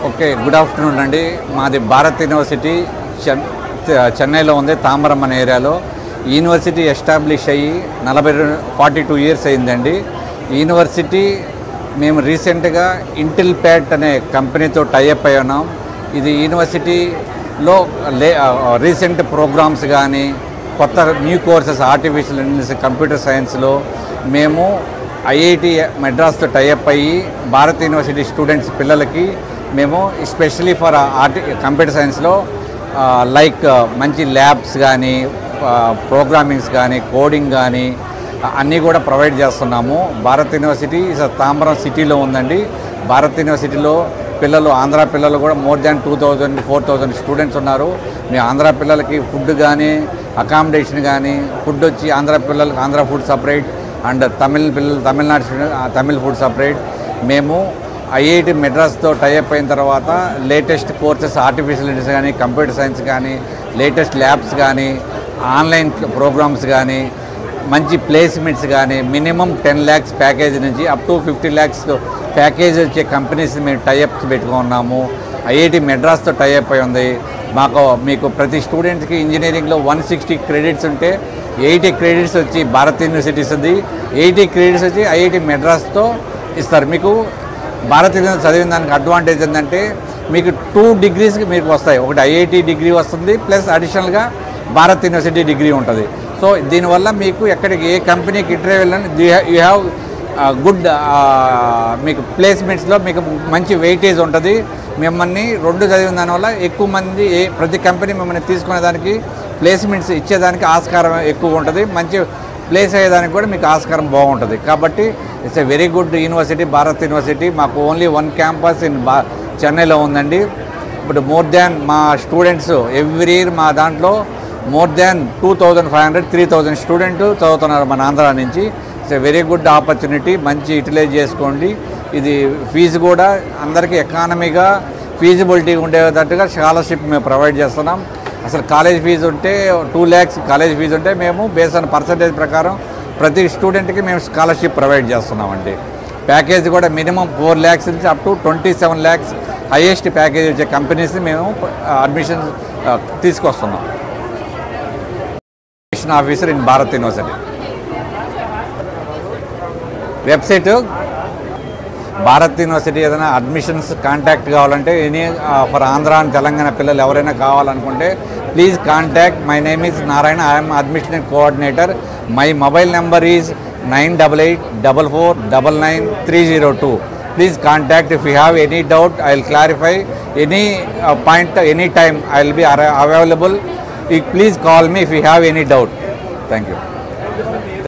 Okay, good afternoon అండి. మాది Bharat university చెన్నైలో ఉంది, తామరం అనే ఏరియాలో. యూనివర్సిటీ ఎస్టాబ్లిష్ అయ్యి 42 ఇయర్స్ అయిందండి. యూనివర్సిటీ మేము రీసెంట్గా ఇంటిల్ ప్యాట్ అనే కంపెనీతో టైఅప్ అయి ఉన్నాం. ఇది యూనివర్సిటీలో రీసెంట్ ప్రోగ్రామ్స్ కానీ కొత్త new courses artificial intelligence, computer సైన్స్లో మేము ఐఐటి మెడ్రాస్తో టైఅప్ అయ్యి భారత్ యూనివర్సిటీ స్టూడెంట్స్ పిల్లలకి మేము స్పెషలీ ఫర్ కంప్యూటర్ సైన్స్లో లైక్ మంచి ల్యాబ్స్ కానీ ప్రోగ్రామింగ్స్ కానీ కోడింగ్ కానీ అన్నీ కూడా ప్రొవైడ్ చేస్తున్నాము. భారత్ యూనివర్సిటీ తాంబరం సిటీలో ఉందండి. భారత్ యూనివర్సిటీలో పిల్లలు, ఆంధ్ర పిల్లలు కూడా మోర్ దాన్ 2000-4000 స్టూడెంట్స్ ఉన్నారు. మీ ఆంధ్ర పిల్లలకి ఫుడ్ కానీ అకామిడేషన్ కానీ, ఫుడ్ వచ్చి ఆంధ్ర పిల్లలకి Andhra food separate and Tamil Nadu Tamil food separate. మేము ఐఐటి మెడ్రాస్తో టైఅప్ అయిన తర్వాత లేటెస్ట్ కోర్సెస్ ఆర్టిఫిషియల్ ఇంటెలిజెన్స్ కానీ, కంప్యూటర్ సైన్స్ కానీ, లేటెస్ట్ ల్యాబ్స్ కానీ, ఆన్లైన్ ప్రోగ్రామ్స్ కానీ, మంచి ప్లేస్మెంట్స్ కానీ, మినిమం 10 lakhs ప్యాకేజ్ నుంచి అప్ టు 50 lakhs ప్యాకేజ్ వచ్చే కంపెనీస్ మేము టైఅప్స్ పెట్టుకున్నాము. ఐఐటి మెడ్రాస్తో టైఅప్ అయి ఉంది. మీకు ప్రతి స్టూడెంట్కి ఇంజనీరింగ్లో 160 క్రెడిట్స్ ఉంటే 80 క్రెడిట్స్ వచ్చి భారత్ యూనివర్సిటీ ఇస్తుంది, 80 క్రెడిట్స్ వచ్చి ఐఐటి మెడ్రాస్తో ఇస్తారు. మీకు భారత్ యూనివర్సిటీ చదివిన దానికి అడ్వాంటేజ్ ఏంటంటే మీకు 2 degreesకి మీకు వస్తాయి. ఒకటి ఐఐటి డిగ్రీ వస్తుంది, ప్లస్ అడిషనల్గా భారత్ యూనివర్సిటీ డిగ్రీ ఉంటుంది. సో దీనివల్ల మీకు ఎక్కడికి ఏ కంపెనీకి ఇంటర్వ్యూ వెళ్ళని యూ హ్యావ్ గుడ్ మీకు ప్లేస్మెంట్స్లో మీకు మంచి వెయిటేజ్ ఉంటుంది. మిమ్మల్ని 2 చదివిన దానివల్ల ఎక్కువ మంది ప్రతి కంపెనీ మిమ్మల్ని తీసుకునేదానికి ప్లేస్మెంట్స్ ఇచ్చేదానికి ఆస్కారం ఎక్కువ ఉంటుంది. మంచి ప్లేస్ అయ్యేదానికి కూడా మీకు ఆస్కారం బాగుంటుంది. కాబట్టి it's a very good university Bharat university. మాకు ఓన్లీ 1 క్యాంపస్ ఇన్ చెన్నైలో ఉందండి. ఇప్పుడు మోర్ దాన్ మా స్టూడెంట్స్ ఎవ్రీ ఇయర్ మా దాంట్లో మోర్ దాన్ 2500-3000 స్టూడెంట్ చదువుతున్నారు మన ఆంధ్ర నుంచి. It's a very good opportunity. మంచి యూటిలైజ్ చేసుకోండి. ఇది ఫీజు కూడా అందరికీ ఎకానమీగా ఫీజిబిలిటీ ఉండేటట్టుగా స్కాలర్షిప్ మేము ప్రొవైడ్ చేస్తున్నాం. అసలు కాలేజ్ ఫీజు ఉంటే 2 lakhs కాలేజ్ ఫీజు ఉంటే మేము బేస్ ఆన్ పర్సంటేజ్ ప్రకారం ప్రతి స్టూడెంట్కి మేము స్కాలర్షిప్ ప్రొవైడ్ చేస్తున్నామండి. ప్యాకేజ్ కూడా మినిమం 4 lakhs నుంచి up to 27 lakhs highest package వచ్చే కంపెనీస్ని మేము అడ్మిషన్ తీసుకొస్తున్నాం. Admission officer in Bharat university. Website Bharat university. ఏదైనా అడ్మిషన్స్ కాంటాక్ట్ కావాలంటే ఫర్ ఆంధ్ర అండ్ తెలంగాణ పిల్లలు ఎవరైనా కావాలనుకుంటే please contact. My name is Narayana. I'm admission coordinator. My mobile number is 9884999302. Please contact if you have any doubt. I will clarify any point, any time I will be available. Please call me if you have any doubt. Thank you.